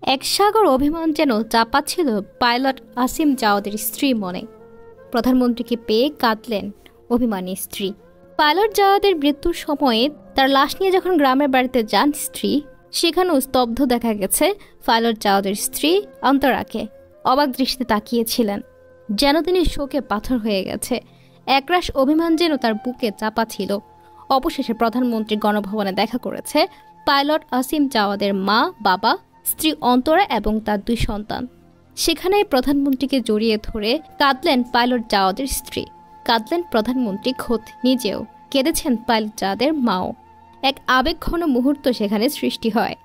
এক সাগর অভিমান যেন চাপাচ্ছিল পাইলট আসিম জাওয়াদের স্ত্রী মনে। প্রধানমন্ত্রীকে পেয়ে কাঁদলেন অভিমানী স্ত্রী। পাইলট জাওয়াদের মৃত্যুর সময়ে তার লাশ নিয়ে যখন গ্রামের বাড়িতে যান স্ত্রী, সেখানেও স্তব্ধ দেখা গেছে পাইলট জাওয়াদের স্ত্রী অন্তরাকে। অবাক দৃষ্টিতে তাকিয়েছিলেন, যেন তিনি শোকে পাথর হয়ে গেছে। একরাশ অভিমান যেন তার বুকে চাপা ছিল। অবশেষে প্রধানমন্ত্রী গণভবনে দেখা করেছে পাইলট আসিম জাওয়াদের মা, বাবা, স্ত্রী অন্তরা এবং তার 2 সন্তান। সেখানেই প্রধানমন্ত্রীকে জড়িয়ে ধরে কাঁদলেন পাইলট জাওয়াদের স্ত্রী, কাঁদলেন প্রধানমন্ত্রী খোদ নিজেও, কেঁদেছেন পাইলট জাওয়াদের মাও। এক আবেগঘন মুহূর্ত সেখানে সৃষ্টি হয়।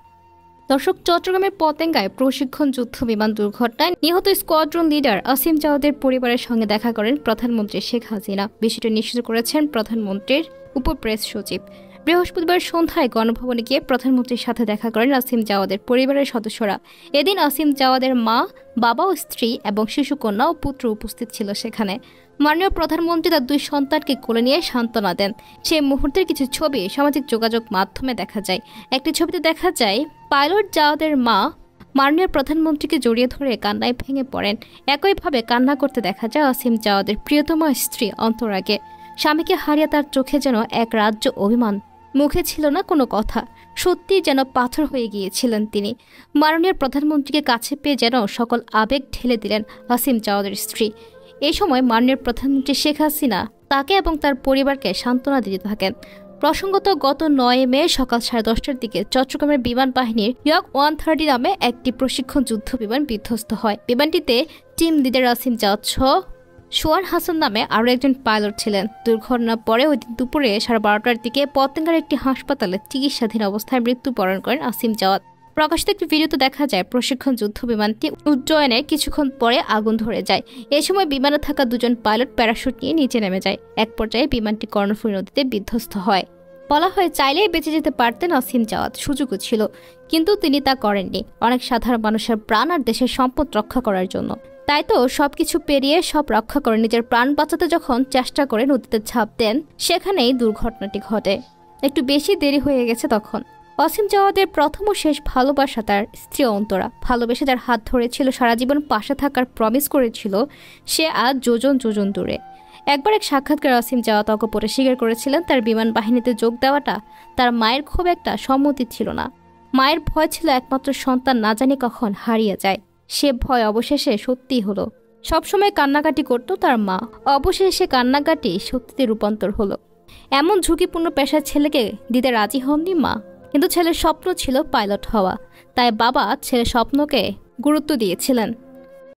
দর্শক, চট্টগ্রামের পতেঙ্গায় প্রশিক্ষণ যুদ্ধ বিমান দুর্ঘটনায় নিহত স্কোয়াড্রন লিডার আসিম জাওয়াদের পরিবারের সঙ্গে দেখা করেন প্রধানমন্ত্রী শেখ হাসিনা। বিষয়টি নিশ্চিত করেছেন প্রধানমন্ত্রীর উপপ্রেস সচিব। বৃহস্পতিবার সন্ধ্যায় গণভবনে গিয়ে প্রধানমন্ত্রীর সাথে দেখা করেন আসিম জাওয়াদের পরিবারের সদস্যরা। এদিন আসিম জাওয়াদের মা, বাবা ও স্ত্রী এবং শিশুকন্যা ও পুত্র উপস্থিত ছিল সেখানে। মাননীয় প্রধানমন্ত্রী তার 2 সন্তানকে কোলে নিয়ে সান্ত্বনা দেন। সেই মুহূর্তের কিছু ছবি সামাজিক যোগাযোগ মাধ্যমে দেখা যায়। একটি ছবিতে দেখা যায় পাইলট জাওয়াদের মা মাননীয় প্রধানমন্ত্রীকে জড়িয়ে ধরে কান্নায় ভেঙে পড়েন। একইভাবে কান্না করতে দেখা যায় আসিম জাওয়াদের প্রিয়তমা স্ত্রী অন্তরাকে। স্বামীকে হারিয়ে তার চোখে যেন এক রাজ্য অভিমান, মুখে ছিল না কোনো কথা। সত্যি যেন পাথর হয়ে গিয়েছিলেন তিনি। মাননীয় প্রধানমন্ত্রীকে কাছে পেয়ে যেন সকল আবেগ ঢেলে দিলেন আসিম জাওয়াদের স্ত্রী। এই সময় মাননীয় প্রধানমন্ত্রী শেখ হাসিনা তাকে এবং তার পরিবারকে সান্ত্বনা দিতে থাকেন। প্রসঙ্গত, গত 9 মে সকাল 10:30টার দিকে চট্টগ্রামের বিমান বাহিনীর ইয়ক 130 নামে একটি প্রশিক্ষণ যুদ্ধ বিমান বিধ্বস্ত হয়। বিমানটিতে টিম লিডার আসিম জাওয়াদ সহ সোয়ান হাসান নামে আরও একজন পাইলট ছিলেন। দুর্ঘটনার পরে ওই দিন দুপুরে 12:30টার দিকে পতেঙ্গার একটি হাসপাতালে চিকিৎসাধীন অবস্থায় মৃত্যুবরণ করেন আসিম জাওয়াদ। প্রকাশিত একটি ভিডিওতে দেখা যায় প্রশিক্ষণ যুদ্ধ বিমানটি উড্ডয়নের কিছুক্ষণ পরে আগুন ধরে যায়। এ সময় বিমানে থাকা 2 জন পাইলট প্যারাশুট নিয়ে নিচে নেমে যায়। এক পর্যায়ে বিমানটি কর্ণফুলী নদীতে বিধ্বস্ত হয়। বলা হয় চাইলেই বেঁচে যেতে পারতেন আসিম জাওয়াদ, সুযোগও ছিল, কিন্তু তিনি তা করেননি অনেক সাধারণ মানুষের প্রাণ আর দেশের সম্পদ রক্ষা করার জন্য। তাই তো সবকিছু পেরিয়ে সব রক্ষা করে নিজের প্রাণ বাঁচাতে যখন চেষ্টা করে নদীতে ঝাঁপ দেন, সেখানেই দুর্ঘটনাটি ঘটে। একটু বেশি দেরি হয়ে গেছে তখন। আসিম জাওয়াদের প্রথম ও শেষ ভালোবাসা তার স্ত্রী অন্তরা। ভালোবেসে যার হাত ধরেছিল, সারা জীবন পাশে থাকার প্রমিস করেছিল, সে আজ যোজন যোজন দূরে। একবার এক সাক্ষাৎকার আসিম জাওয়াদ অকপটে স্বীকার করেছিলেন তার বিমান বাহিনীতে যোগ দেওয়াটা তার মায়ের খুব একটা সম্মতি ছিল না। মায়ের ভয় ছিল একমাত্র সন্তান না জানি কখন হারিয়ে যায়। সে ভয় অবশেষে সত্যি হলো। সবসময় কান্নাকাটি করত তার মা, অবশেষে কান্নাকাটি সত্যিতে রূপান্তর হলো। এমন ঝুঁকিপূর্ণ পেশার ছেলেকে দিতে রাজি হননি মা, কিন্তু ছেলের স্বপ্ন ছিল পাইলট হওয়া। তাই বাবা ছেলের স্বপ্নকে গুরুত্ব দিয়েছিলেন।